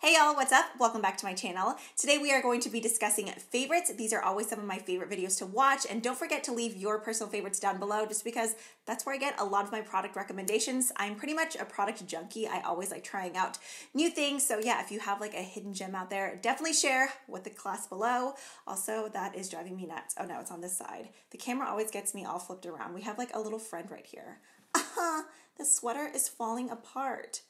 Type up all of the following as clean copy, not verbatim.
Hey y'all, what's up? Welcome back to my channel. Today we are going to be discussing favorites. These are always some of my favorite videos to watch, and don't forget to leave your personal favorites down below just because that's where I get a lot of my product recommendations. I'm pretty much a product junkie. I always like trying out new things. So yeah, if you have like a hidden gem out there, definitely share with the class below. Also, that is driving me nuts. Oh no, it's on this side. The camera always gets me all flipped around. We have like a little friend right here. The sweater is falling apart.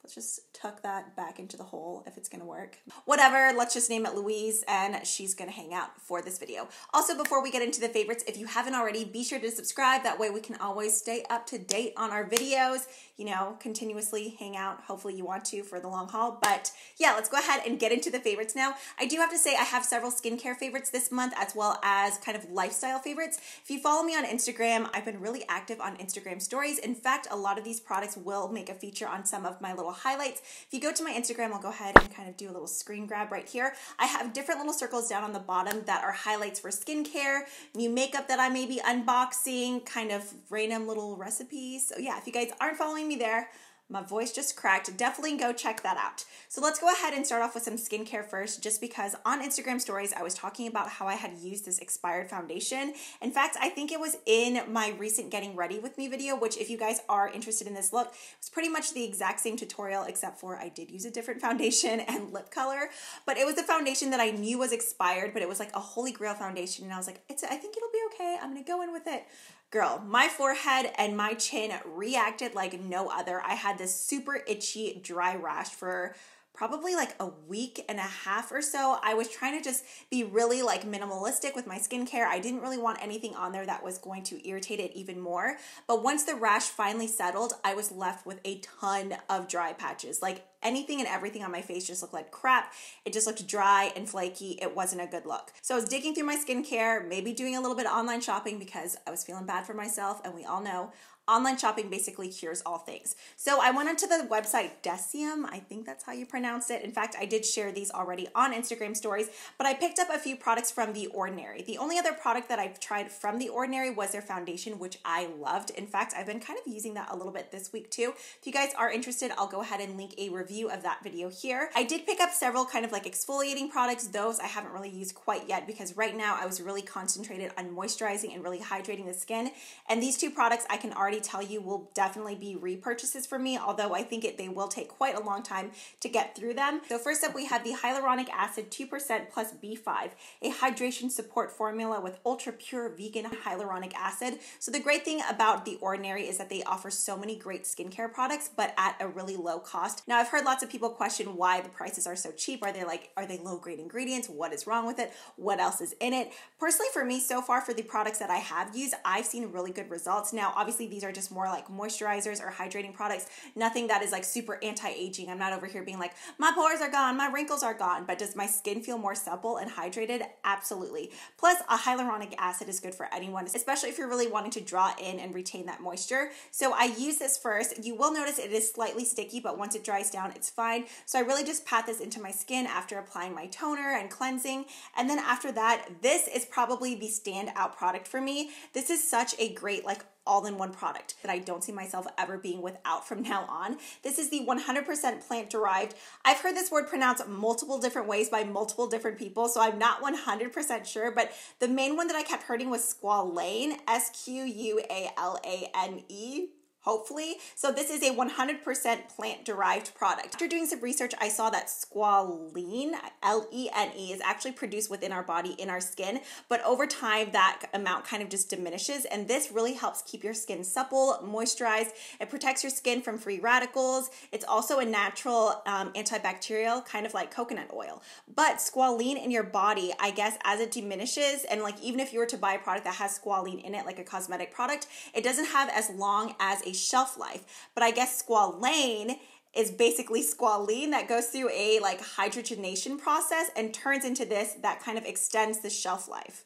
Let's just tuck that back into the hole if it's gonna work. Whatever, let's just name it Louise and she's gonna hang out for this video. Also, before we get into the favorites, if you haven't already, be sure to subscribe. That way we can always stay up to date on our videos, you know, continuously hang out. Hopefully you want to for the long haul. But yeah, let's go ahead and get into the favorites now. I do have to say I have several skincare favorites this month as well as kind of lifestyle favorites. If you follow me on Instagram, I've been really active on Instagram stories. In fact, a lot of these products will make a feature on some of my little highlights. If you go to my Instagram, I'll go ahead and kind of do a little screen grab right here. I have different little circles down on the bottom that are highlights for skincare, new makeup that I may be unboxing, kind of random little recipes. So yeah, if you guys aren't following me there, my voice just cracked. Definitely go check that out. So let's go ahead and start off with some skincare first, just because on Instagram stories, I was talking about how I had used this expired foundation. In fact, I think it was in my recent Getting Ready With Me video, which if you guys are interested in this look, it's pretty much the exact same tutorial, except for I did use a different foundation and lip color. But it was a foundation that I knew was expired, but it was like a holy grail foundation. And I was like, I think it'll be okay. I'm gonna go in with it. Girl, my forehead and my chin reacted like no other. I had this super itchy, dry rash for probably like a week and a half or so. I was trying to just be really like minimalistic with my skincare. I didn't really want anything on there that was going to irritate it even more. But once the rash finally settled, I was left with a ton of dry patches. Like anything and everything on my face just looked like crap. It just looked dry and flaky. It wasn't a good look. So I was digging through my skincare, maybe doing a little bit of online shopping because I was feeling bad for myself, and we all know online shopping basically cures all things. So I went onto the website 𝗟𝗘𝗧, I think that's how you pronounce it. In fact, I did share these already on Instagram stories, but I picked up a few products from The Ordinary. The only other product that I've tried from The Ordinary was their foundation, which I loved. In fact, I've been kind of using that a little bit this week too. If you guys are interested, I'll go ahead and link a review of that video here. I did pick up several kind of like exfoliating products. Those I haven't really used quite yet because right now I was really concentrated on moisturizing and really hydrating the skin. And these two products I can already tell you will definitely be repurchases for me, although I think they will take quite a long time to get through them. So first up, we have the hyaluronic acid 2% plus B5, a hydration support formula with ultra pure vegan hyaluronic acid. So the great thing about The Ordinary is that they offer so many great skincare products, but at a really low cost. Now, I've heard lots of people question why the prices are so cheap. Are they low grade ingredients? What is wrong with it? What else is in it? Personally, for me, so far for the products that I have used, I've seen really good results. Now, obviously, these are just more like moisturizers or hydrating products, nothing that is like super anti-aging. I'm not over here being like, my pores are gone, my wrinkles are gone, but does my skin feel more supple and hydrated? Absolutely. Plus, a hyaluronic acid is good for anyone, especially if you're really wanting to draw in and retain that moisture. So I use this first. You will notice it is slightly sticky, but once it dries down, it's fine. So I really just pat this into my skin after applying my toner and cleansing. And then after that, this is probably the standout product for me. This is such a great like all-in-one product that I don't see myself ever being without from now on. This is the 100% plant-derived. I've heard this word pronounced multiple different ways by multiple different people, so I'm not 100% sure, but the main one that I kept hearing was 𝗟𝗚𝗓𝗏, 𝗟𝗚𝗓𝗏. Hopefully. So this is a 100% plant-derived product. After doing some research, I saw that squalene, L-E-N-E, is actually produced within our body, in our skin, but over time that amount kind of just diminishes, and this really helps keep your skin supple, moisturized. It protects your skin from free radicals. It's also a natural antibacterial, kind of like coconut oil. But squalene in your body, I guess as it diminishes, and like even if you were to buy a product that has squalene in it, like a cosmetic product, it doesn't have as long as a shelf life. But I guess squalane is basically squalene that goes through a like hydrogenation process and turns into this that kind of extends the shelf life.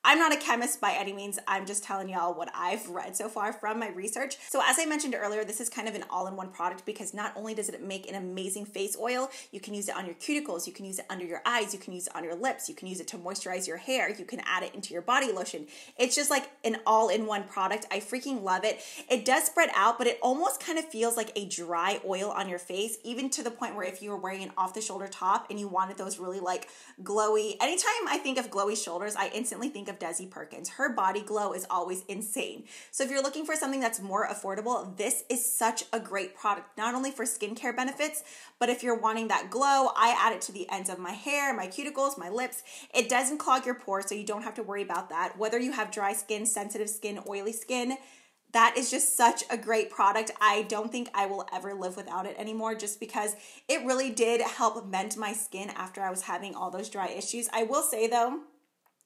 I'm not a chemist by any means. I'm just telling y'all what I've read so far from my research. So as I mentioned earlier, this is kind of an all-in-one product because not only does it make an amazing face oil, you can use it on your cuticles, you can use it under your eyes, you can use it on your lips, you can use it to moisturize your hair, you can add it into your body lotion. It's just like an all-in-one product. I freaking love it. It does spread out, but it almost kind of feels like a dry oil on your face, even to the point where if you were wearing an off-the-shoulder top and you wanted those really like glowy, anytime I think of glowy shoulders, I instantly think of 𝗍𝗫𝗧. Her body glow is always insane. So if you're looking for something that's more affordable, this is such a great product, not only for skincare benefits, but if you're wanting that glow, I add it to the ends of my hair, my cuticles, my lips. It doesn't clog your pores, so you don't have to worry about that. Whether you have dry skin, sensitive skin, oily skin, that is just such a great product. I don't think I will ever live without it anymore just because it really did help mend my skin after I was having all those dry issues. I will say though,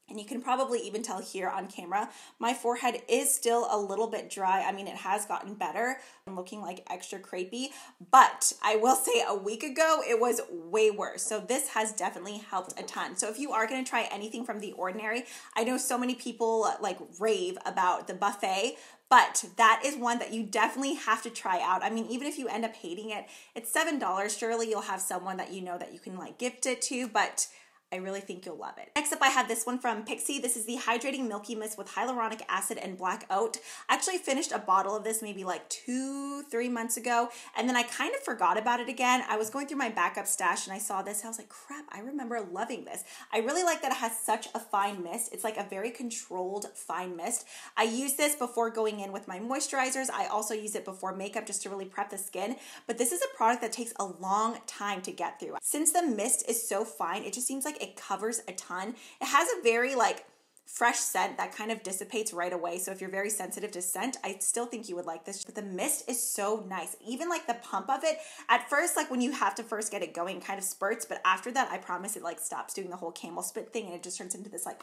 and you can probably even tell here on camera, my forehead is still a little bit dry. I mean, it has gotten better. I'm looking like extra crepey, but I will say a week ago, it was way worse. So this has definitely helped a ton. So if you are gonna try anything from The Ordinary, I know so many people like rave about the buffet, but that is one that you definitely have to try out. I mean, even if you end up hating it, it's $7. Surely you'll have someone that you know that you can like gift it to, but I really think you'll love it. Next up, I have this one from Pixie. This is the Hydrating Milky Mist with hyaluronic acid and black oat. I actually finished a bottle of this maybe like 2-3 months ago, and then I kind of forgot about it again. I was going through my backup stash and I saw this. I was like, crap, I remember loving this. I really like that it has such a fine mist. It's like a very controlled fine mist. I use this before going in with my moisturizers. I also use it before makeup just to really prep the skin, but this is a product that takes a long time to get through. Since the mist is so fine, it just seems like it covers a ton. It has a very like fresh scent that kind of dissipates right away. So if you're very sensitive to scent, I still think you would like this. But the mist is so nice. Even like the pump of it, at first, like when you have to first get it going, kind of spurts, but after that, I promise it like stops doing the whole camel spit thing and it just turns into this like,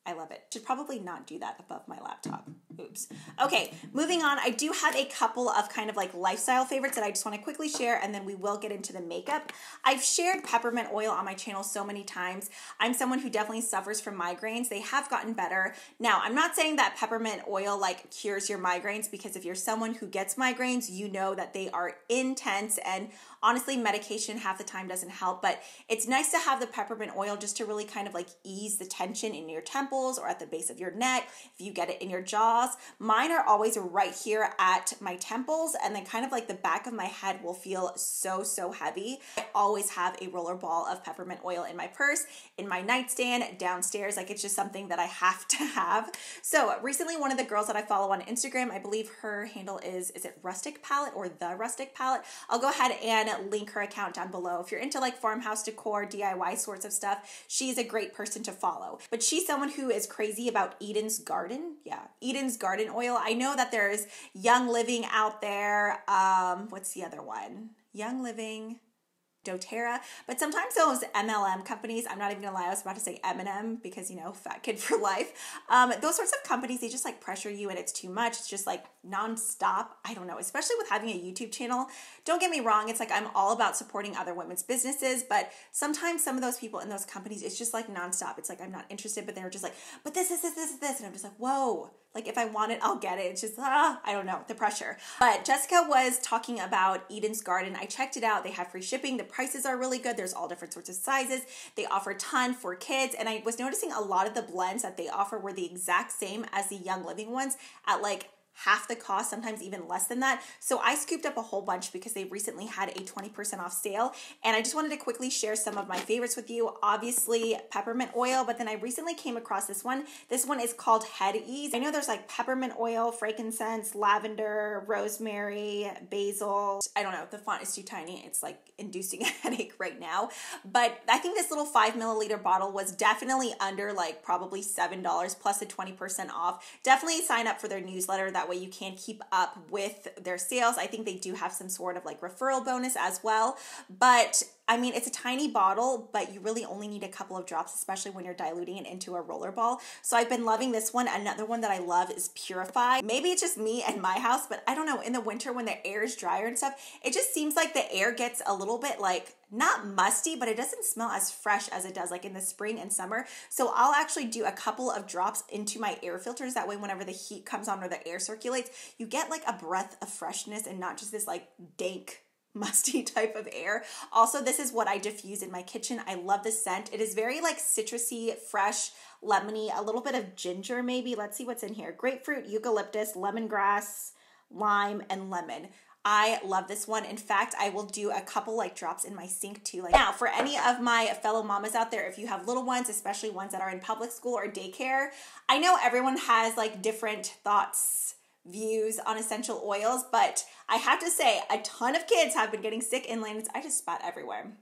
I love it. Should probably not do that above my laptop. Oops. Okay, moving on. I do have a couple of kind of like lifestyle favorites that I just want to quickly share, and then we will get into the makeup. I've shared peppermint oil on my channel so many times. I'm someone who definitely suffers from migraines. They have gotten better. Now, I'm not saying that peppermint oil like cures your migraines, because if you're someone who gets migraines, you know that they are intense, and honestly, medication half the time doesn't help, but it's nice to have the peppermint oil just to really kind of like ease the tension in your temples or at the base of your neck, if you get it in your jaws. Mine are always right here at my temples, and then kind of like the back of my head will feel so, so heavy. I always have a roller ball of peppermint oil in my purse, in my nightstand, downstairs. Like it's just something that I have to have. So recently, one of the girls that I follow on Instagram, I believe her handle is it Rustic Palette or The Rustic Palette? I'll go ahead and link her account down below. If you're into like farmhouse decor, DIY sorts of stuff, she's a great person to follow. But she's someone who is crazy about Eden's Garden. Yeah, Eden's Garden oil. I know that there's Young Living out there. What's the other one? Young Living, doTERRA, but sometimes those MLM companies, I'm not even gonna lie, I was about to say M&M because, you know, fat kid for life. Those sorts of companies, they just like pressure you and it's too much. It's just like nonstop. I don't know, especially with having a YouTube channel. Don't get me wrong, it's like I'm all about supporting other women's businesses, but sometimes some of those people in those companies, it's just like nonstop. It's like, I'm not interested, but they're just like, but this. And I'm just like, whoa. Like if I want it, I'll get it. It's just, I don't know, the pressure. But Jessica was talking about Eden's Garden. I checked it out. They have free shipping. The prices are really good. There's all different sorts of sizes. They offer a ton for kids. And I was noticing a lot of the blends that they offer were the exact same as the Young Living ones at like half the cost, sometimes even less than that. So I scooped up a whole bunch because they recently had a 20% off sale. And I just wanted to quickly share some of my favorites with you. Obviously peppermint oil, but then I recently came across this one. This one is called 𝗏𝗧𝗧. I know there's like peppermint oil, frankincense, lavender, rosemary, basil. I don't know, the font is too tiny. It's like inducing a headache right now. But I think this little 5 milliliter bottle was definitely under like probably $7 plus a 20% off. Definitely sign up for their newsletter. That way you can keep up with their sales. I think they do have some sort of like referral bonus as well. But I mean, it's a tiny bottle, but you really only need a couple of drops, especially when you're diluting it into a roller ball. So I've been loving this one. Another one that I love is Purify. Maybe it's just me and my house, but I don't know, in the winter when the air is drier and stuff, it just seems like the air gets a little bit like, not musty, but it doesn't smell as fresh as it does like in the spring and summer. So I'll actually do a couple of drops into my air filters. That way, whenever the heat comes on or the air circulates, you get like a breath of freshness and not just this like dank, musty type of air. Also, this is what I diffuse in my kitchen. I love the scent. It is very like citrusy, fresh, lemony, a little bit of ginger maybe. Let's see what's in here. Grapefruit, eucalyptus, lemongrass, lime, and lemon. I love this one. In fact, I will do a couple like drops in my sink too. Like now, for any of my fellow mamas out there, if you have little ones, especially ones that are in public school or daycare, I know everyone has like different thoughts, views on essential oils, but I have to say a ton of kids have been getting sick in Landon's. I just spat everywhere.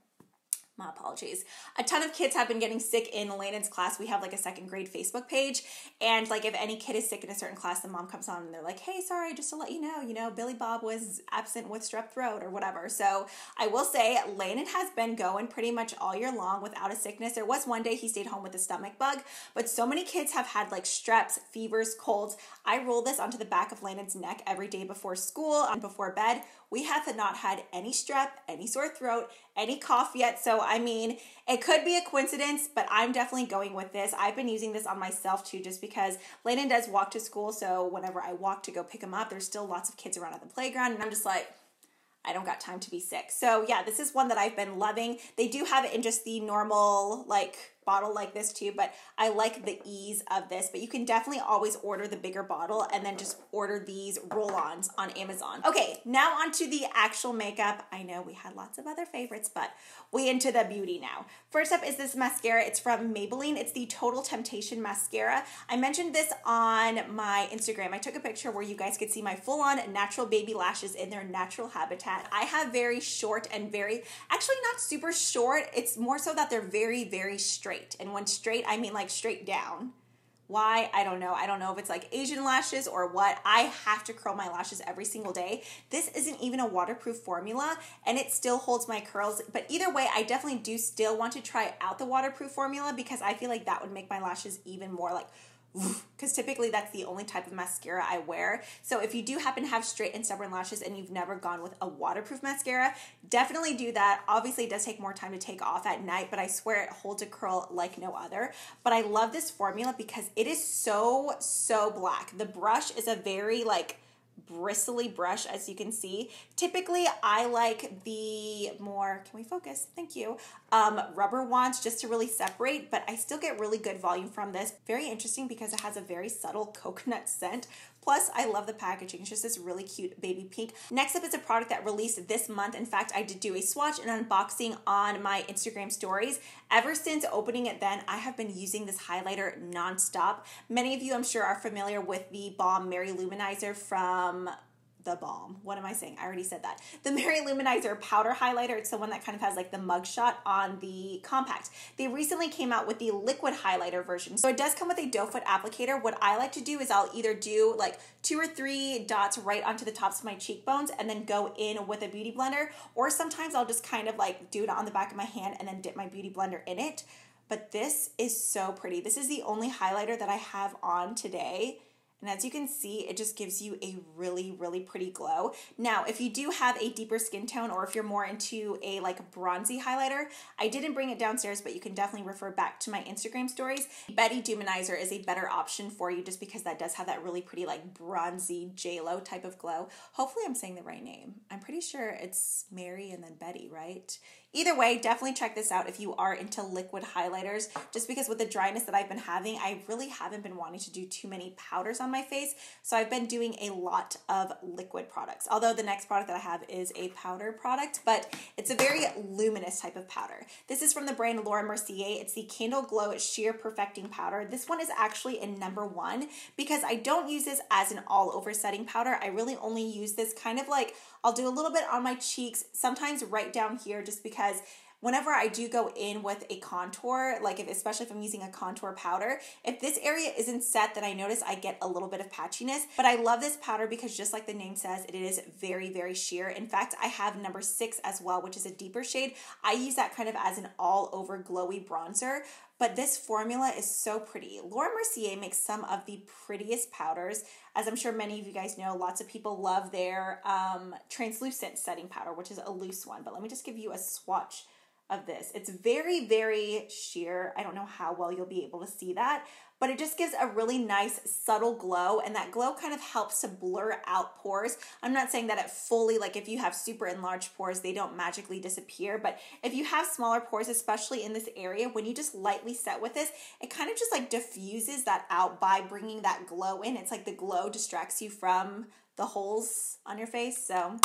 My apologies. A ton of kids have been getting sick in Landon's class. We have like a second grade Facebook page. And like if any kid is sick in a certain class, the mom comes on and they're like, hey, sorry, just to let you know, Billy Bob was absent with strep throat or whatever. So I will say Landon has been going pretty much all year long without a sickness. There was one day he stayed home with a stomach bug, but so many kids have had like streps, fevers, colds. I roll this onto the back of Landon's neck every day before school and before bed. We have not had any strep, any sore throat, any cough yet. So, I mean, it could be a coincidence, but I'm definitely going with this. I've been using this on myself too, just because Landon does walk to school. So whenever I walk to go pick him up, there's still lots of kids around at the playground. And I'm just like, I don't got time to be sick. So yeah, this is one that I've been loving. They do have it in just the normal like bottle like this too, but I like the ease of this. But you can definitely always order the bigger bottle and then just order these roll-ons on Amazon. Okay, now onto the actual makeup. I know we had lots of other favorites, but we into the beauty now. First up is this mascara. It's from Maybelline. It's the Total Temptation Mascara. I mentioned this on my Instagram. I took a picture where you guys could see my full-on natural baby lashes in their natural habitat. I have very short and actually not super short. It's more so that they're very, very straight. And when straight, I mean like straight down. Why? I don't know. I don't know if it's like Asian lashes or what. I have to curl my lashes every single day. This isn't even a waterproof formula and it still holds my curls. But either way, I definitely do still want to try out the waterproof formula because I feel like that would make my lashes even more like, because typically that's the only type of mascara I wear. So if you do happen to have straight and stubborn lashes and you've never gone with a waterproof mascara, definitely do that. Obviously it does take more time to take off at night, but I swear it holds a curl like no other. But I love this formula because it is so black. The brush is a very like bristly brush, as you can see. Typically, I like the more, can we focus? Thank you. Rubber wands just to really separate, but I still get really good volume from this. Very interesting because it has a very subtle coconut scent. Plus, I love the packaging. It's just this really cute baby pink. Next up is a product that released this month. In fact, I did do a swatch and unboxing on my Instagram stories. Ever since opening it then, I have been using this highlighter nonstop. Many of you, I'm sure, are familiar with the Balm Mary Luminizer from the Balm. What am I saying? I already said that. The Mary Luminizer powder highlighter. It's the one that kind of has like the mugshot on the compact. They recently came out with the liquid highlighter version. So it does come with a doe foot applicator. What I like to do is I'll either do like 2 or 3 dots right onto the tops of my cheekbones and then go in with a beauty blender. Or sometimes I'll just kind of like do it on the back of my hand and then dip my beauty blender in it. But this is so pretty. This is the only highlighter that I have on today. And as you can see, it just gives you a really, really pretty glow. Now, if you do have a deeper skin tone or if you're more into a like bronzy highlighter, I didn't bring it downstairs, but you can definitely refer back to my Instagram stories. Betty Duminizer is a better option for you just because that does have that really pretty like bronzy J-Lo type of glow. Hopefully I'm saying the right name. I'm pretty sure it's Mary and then Betty, right? Either way, definitely check this out if you are into liquid highlighters, just because with the dryness that I've been having, I really haven't been wanting to do too many powders on my face, so I've been doing a lot of liquid products. Although the next product that I have is a powder product, but it's a very luminous type of powder. This is from the brand Laura Mercier. It's the Candle Glow Sheer Perfecting Powder. This one is actually in #1 because I don't use this as an all-over setting powder. I really only use this kind of like I'll do a little bit on my cheeks, sometimes right down here, just because whenever I do go in with a contour, like especially if I'm using a contour powder, if this area isn't set, then I notice I get a little bit of patchiness. But I love this powder because just like the name says, it is very, very sheer. In fact, I have number 6 as well, which is a deeper shade. I use that kind of as an all over glowy bronzer. But this formula is so pretty. 𝗟𝗚𝗏 makes some of the prettiest powders. As I'm sure many of you guys know, lots of people love their translucent setting powder, which is a loose one. But let me just give you a swatch of this. It's very, very sheer. I don't know how well you'll be able to see that, but it just gives a really nice subtle glow, and that glow kind of helps to blur out pores. I'm not saying that it fully, like if you have super enlarged pores, they don't magically disappear, but if you have smaller pores, especially in this area, when you just lightly set with this, it kind of just like diffuses that out by bringing that glow in. It's like the glow distracts you from the holes on your face, so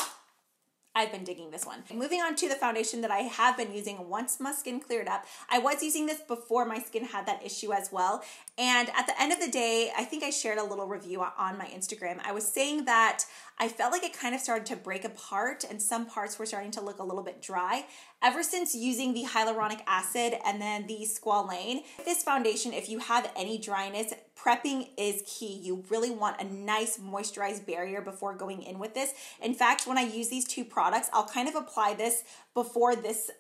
I've been digging this one. Moving on to the foundation that I have been using once my skin cleared up. I was using this before my skin had that issue as well. And at the end of the day, I think I shared a little review on my Instagram. I was saying that I felt like it kind of started to break apart and some parts were starting to look a little bit dry. Ever since using the hyaluronic acid and then the squalane, this foundation, if you have any dryness, prepping is key. You really want a nice moisturized barrier before going in with this. In fact, when I use these two products, I'll kind of apply this before this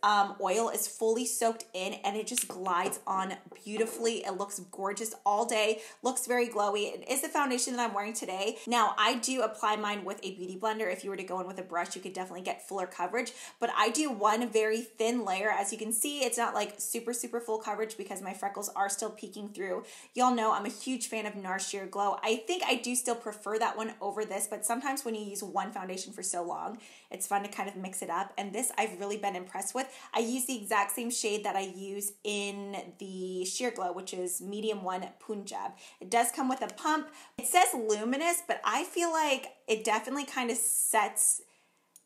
oil is fully soaked in, and it just glides on beautifully. It looks gorgeous all day, looks very glowy. It is the foundation that I'm wearing today. Now, I do apply mine with a beauty blender. If you were to go in with a brush, you could definitely get fuller coverage, but I do one very thin layer. As you can see, it's not like super, super full coverage because my freckles are still peeking through. Y'all know I'm a huge fan of NARS Sheer Glow. I think I do still prefer that one over this, but sometimes when you use one foundation for so long, it's fun to kind of mix it up, and this I've really been impressed with. I use the exact same shade that I use in the Sheer Glow, which is medium 1 Punjab. It does come with a pump. It says luminous, but I feel like it definitely kind of sets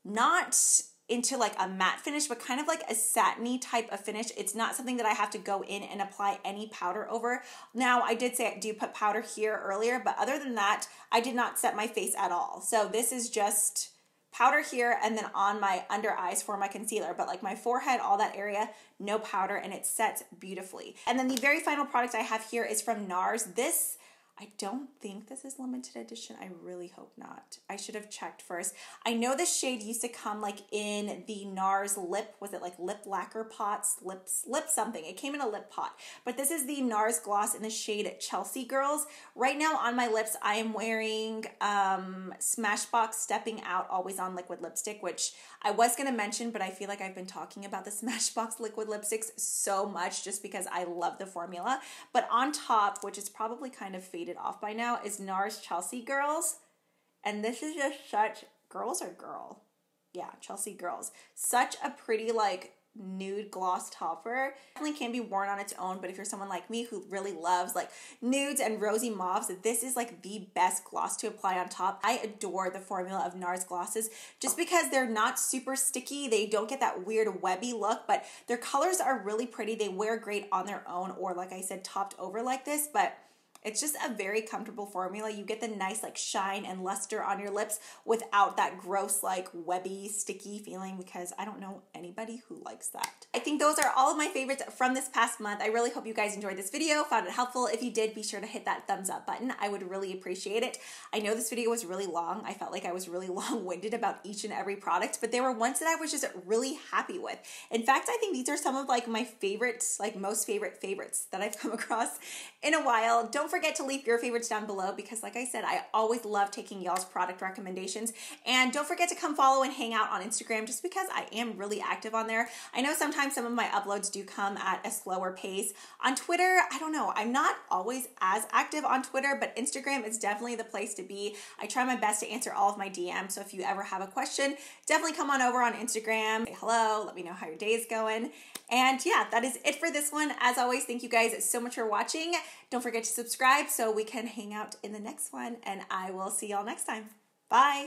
not into like a matte finish, but kind of like a satiny type of finish. It's not something that I have to go in and apply any powder over. Now, I did say I do put powder here earlier, but other than that, I did not set my face at all. So this is just powder here and then on my under eyes for my concealer, but like my forehead, all that area, no powder, and it sets beautifully. And then the very final product I have here is from NARS. This, I don't think this is limited edition. I really hope not. I should have checked first. I know this shade used to come like in the NARS lip, was it like lip lacquer pots, lip something. It came in a lip pot, but this is the NARS gloss in the shade Chelsea Girls. Right now on my lips, I am wearing Smashbox Stepping Out Always On Liquid Lipstick, which I was going to mention, but I feel like I've been talking about the Smashbox liquid lipsticks so much just because I love the formula. But on top, which is probably kind of faded off by now, is NARS Chelsea Girls. And this is just such, girls or girl? Yeah, Chelsea Girls. Such a pretty like nude gloss topper. Definitely can be worn on its own, but if you're someone like me who really loves like nudes and rosy mauves, this is like the best gloss to apply on top. I adore the formula of NARS glosses just because they're not super sticky. They don't get that weird webby look, but their colors are really pretty. They wear great on their own or like I said, topped over like this, but it's just a very comfortable formula. You get the nice like shine and luster on your lips without that gross like webby sticky feeling, because I don't know anybody who likes that. I think those are all of my favorites from this past month. I really hope you guys enjoyed this video, found it helpful. If you did, be sure to hit that thumbs up button. I would really appreciate it. I know this video was really long. I felt like I was really long-winded about each and every product, but there were ones that I was just really happy with. In fact, I think these are some of like my favorites, like most favorites that I've come across in a while. Don't forget to leave your favorites down below because like I said, I always love taking y'all's product recommendations. And don't forget to come follow and hang out on Instagram just because I am really active on there. I know sometimes some of my uploads do come at a slower pace. On Twitter, I don't know, I'm not always as active on Twitter, but Instagram is definitely the place to be. I try my best to answer all of my DMs, so if you ever have a question, definitely come on over on Instagram, say hello, let me know how your day is going. And yeah, that is it for this one. As always, thank you guys so much for watching. Don't forget to subscribe so we can hang out in the next one, and I will see y'all next time. Bye.